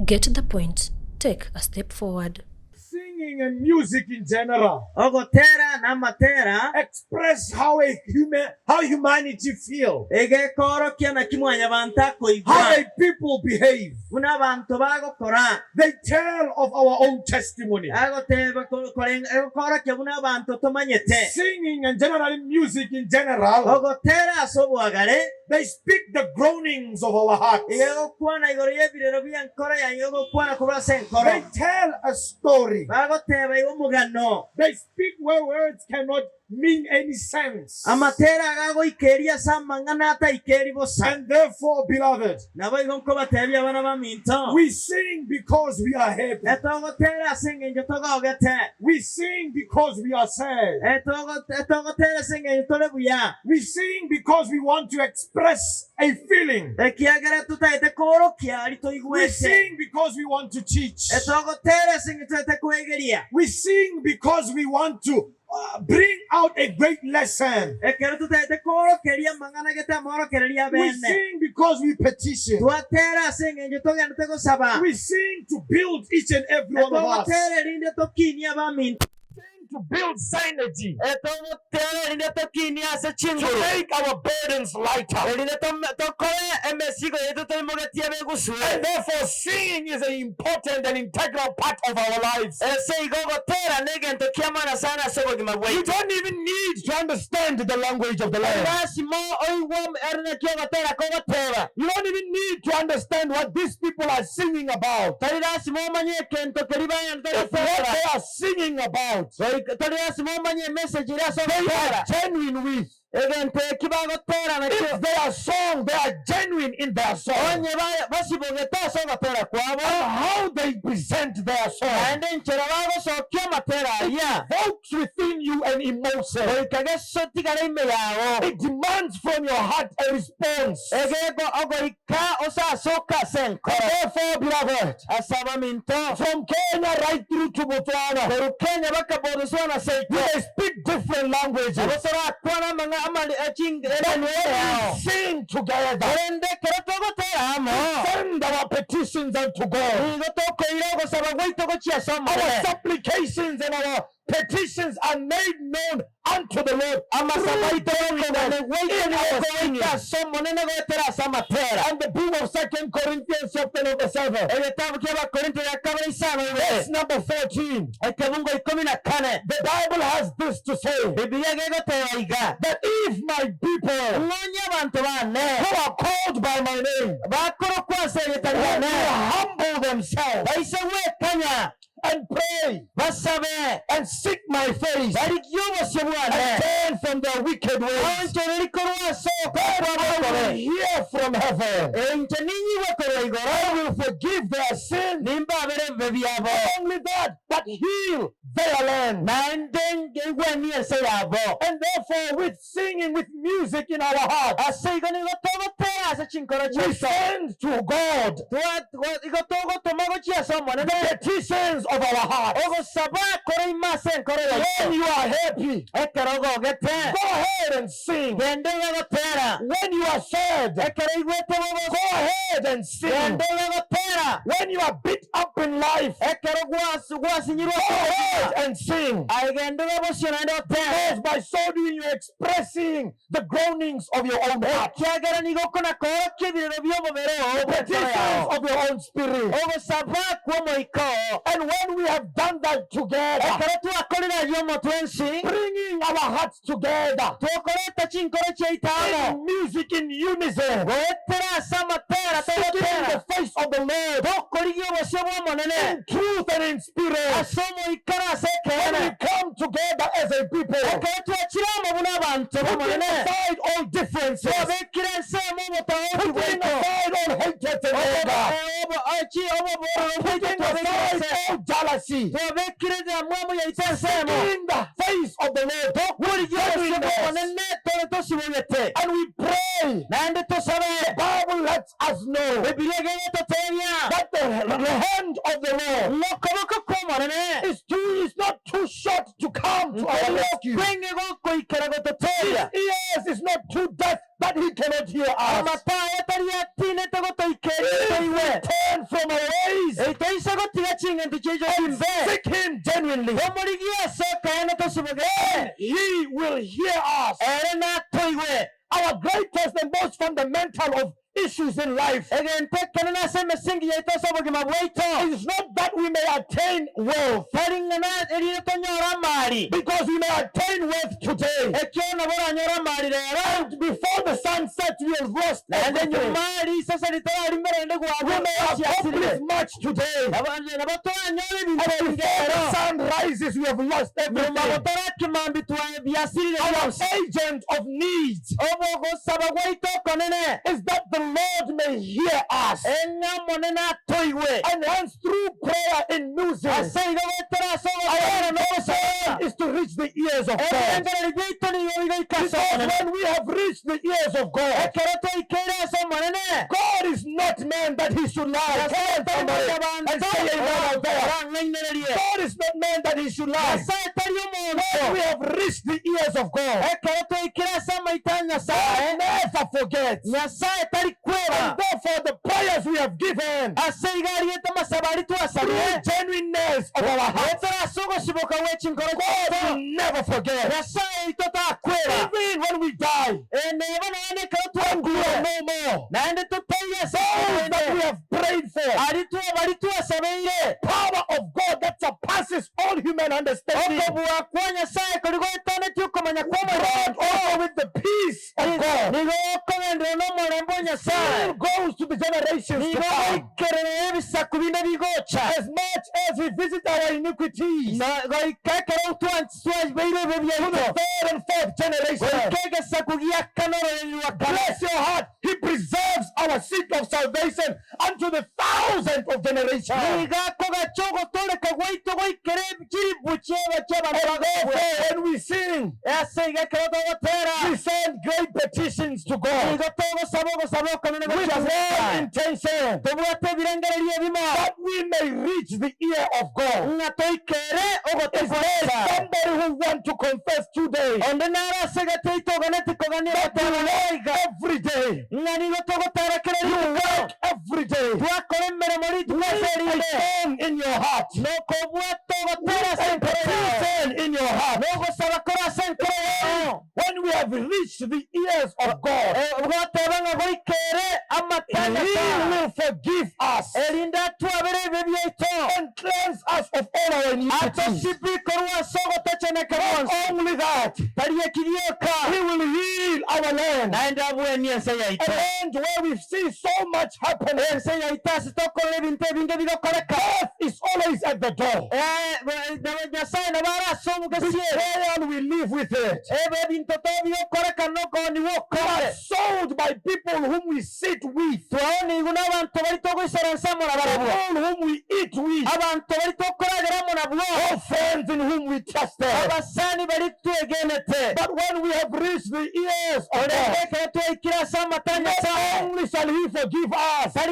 Get the point. Take a step forward. Singing and music in general ogotera n'amatera express how humanity feel, egekorokia na kimwanya abantu how akoigwa a people behave. buna abantu bagokora They tell of our own testimony. agoteba egokorokia buna abantu tomanyete Singing and generally music in general, ogotera asobwagare they speak the groanings of our hearts. egokwana igoro y'ebirero by'enkora yange egokwana kubura senkoro They tell a story. bagoteba omugano They speak where words cannot mean any sense. amatera agagoikeria samangana ataikeri bosa And therefore, beloved, nabo igonko batebya bana baminto we sing because we are happy. etogotera sengenjo togogete We sing because we are sad. etogotera sengenjo tolebuya We sing because we want to express a feeling. ekiagera tutaite korokia We alitoigwete sing because we want to teach. etogotera sengenjo tutaite kwegeria We sing because we want to bring out a great lesson. ekero tutaite korokeria mangana gete amorokereria We bene sing because we petition. twatera sengenjo togenda tegosaba We sing to build each and every one of us. etogotera rinde tokinia baminto Sing to build sanity, etogotera rinde tokinia ase to chinguru make our burdens lighter. rinde tokore emesigo yetu toimogetia begusue And therefore, singing is an important and integral part of our lives. ese igogotera negento kiamana sana ase obogima You bwaitu don't even need to understand the language of the land. lasimo oigwo erine kiogotera kogotera You don't even need to understand what these people are singing about. tari lasimo omanye ekento keribayana If what they togotera are singing about, tari lasimo omanye message iri ase they ogotera are genuine with. egento ekibagotera nakyo If they are song, they are genuine in their song. onye basibogeta ase ogotera kwabo And how they present their song naende nchera bagosokia amatera aria evokes within you an emotion. oikagesotigara ime yago It demands from your heart a response. egego ogoika osasoka senkoro Therefore, beloved, asaba minto from Kenya right through to Botswana, koru Kenya bakabodosona we seiko may speak different languages, abasora akwana manga amali aching but when we sing together, ende kerotogotera amo send our petitions unto God. igotokoira ogosaba gwaito gochia somo Our supplications and our petitions are made known unto the Lord. amasabaito ngane In gwaito our singing. gogoita somo nene gotera samatera And the book of 2 Corinthians chapter number 7, egitabu ky'abakorinto yakabiri isano verse number 14, ekebungo 14 the Bible has this to say, bibiliya gegotera iga that if my people ngonya abantu bane who are called by my name bakoro kwase will yetangane humble themselves baise wekanya and pray basabe and seek my face barigyoboshye and bwane turn from their wicked ways, onje birikorwa soka then I will kwabakore hear from heaven. enje ninyiwe korwa I igoro will forgive their sin. nimbabere bebyabo Not only that, but heal their land. naende ngweni ese yabo And therefore, with singing, with music in our hearts, asigo nigotogotera ase chinkoro we cheso send to God igotogotomago chiaso mwane the petitions of our hearts. ogosaba koro imase enkoro When yaiso you are happy, ekero ogogete go ahead and sing. gende ugagotera When you are sad, ekero igwete go bogoso ahead and sing. gende ugagotera When you are beat up in life, ekero gwasinyirwa go ahead and sing. agende ugabosyo naende otera Because by so doing, you're expressing the groanings of your own heart, ekyagera nigokona korokia ebirero by'omubere petitions of your own spirit. ogosaba kw'omoiko And when we have done that together, ekero twakolera ryomo twensi bringing our hearts together twokoreta chinkoro kyeitano in music in unison, goetera ase amatera seeking togotera the face of the Lord tokorigia obosyo bw'omonene in truth and in spirit, ase omoikara ase when we ekeene come together as a people, ekero twakira omo buna abantu putting bomonene aside all differences, twabekire ensemo obutawuti putting bwaitu aside all hatred and anger, putting aside all jealousy, twabekire nyamwamu yaita ensemo in the face of the Lord, burigia obosyo holiness. bw'omonene tore tosibogete And we pray. naende tosabe The Bible lets us know bibiliya gegetotebya that the hand of the Lord ng'okoboko kw'omonene is not too short to come to our rescue. kwenge gokoikara His gototebya ears is not too deaf that he cannot hear us. amata atari atine If togotoikeri we toiwe turn from our ways seek him genuinely, and he will hear us. Our greatest and most fundamental of issues in life is not that we may attain wealth, because we may attain wealth today, and before the sun sets we have lost everything. We may accomplish much today, and before the sun rises we have lost everything. Our agent of needs is that the Lord may hear us, and hence through prayer in music our prayer is to reach the ears of God. Because when we have reached the ears of God, God is not man that he should lie. And say amen. God is not man that he should lie. When we have reached the ears of God, God never forgets. And therefore the prayers we have given through genuineness of our hearts, God will never forget. Even when we die, when we are no more, those that we have prayed for, power of God that surpasses all human understanding, also with the peace of God, still goes to the generations to come. As much as we visit our iniquities to the third and fourth generation, bless your heart, he preserves our seat of salvation unto the thousandth of generation. And therefore, when we sing, we send great petitions to God with one intention, that we may reach the ear of God. Is there somebody who wants to confess today that you work every day, you work every day, with a song in your heart, with a petition in your heart? When we have reached the ears of God, he will forgive us and cleanse us of all our iniquities. Not only that, he will heal our land. And where we see so much happening, death is always at the door. And we live with it. We are sold by people whom we sit with, people whom we eat with, all friends in whom we trusted. But when we have reached the ears of God, not only shall he forgive us, but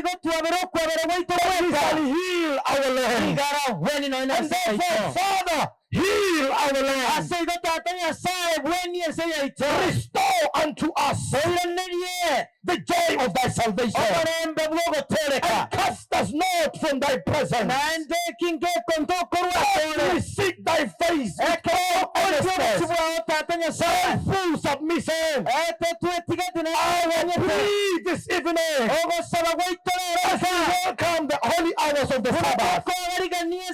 he shall heal our land. And therefore, Father, heal our land. Restore unto us the joy of thy salvation, and cast us not from thy presence. We seek thy face with full submission. Our plea this evening as we welcome the holy hours of the Sabbath,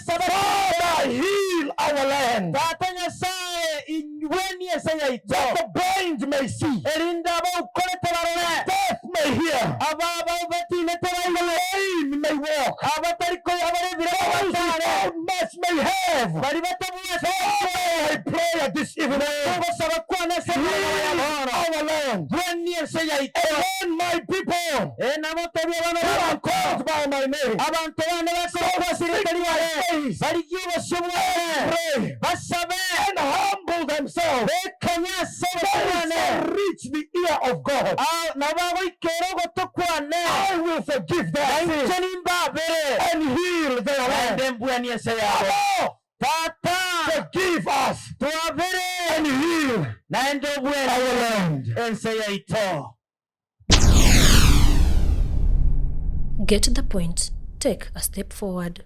Father, heal our land, that the blind may see, deaf may hear, the lame may walk, those without much may have. I pray this evening, heal our land, and my people who are called by my name, so seek my face, pray, and humble themselves, and reach the ear of God. I will forgive them and heal their land. Forgive us and heal our land. Get the point. Take a step forward.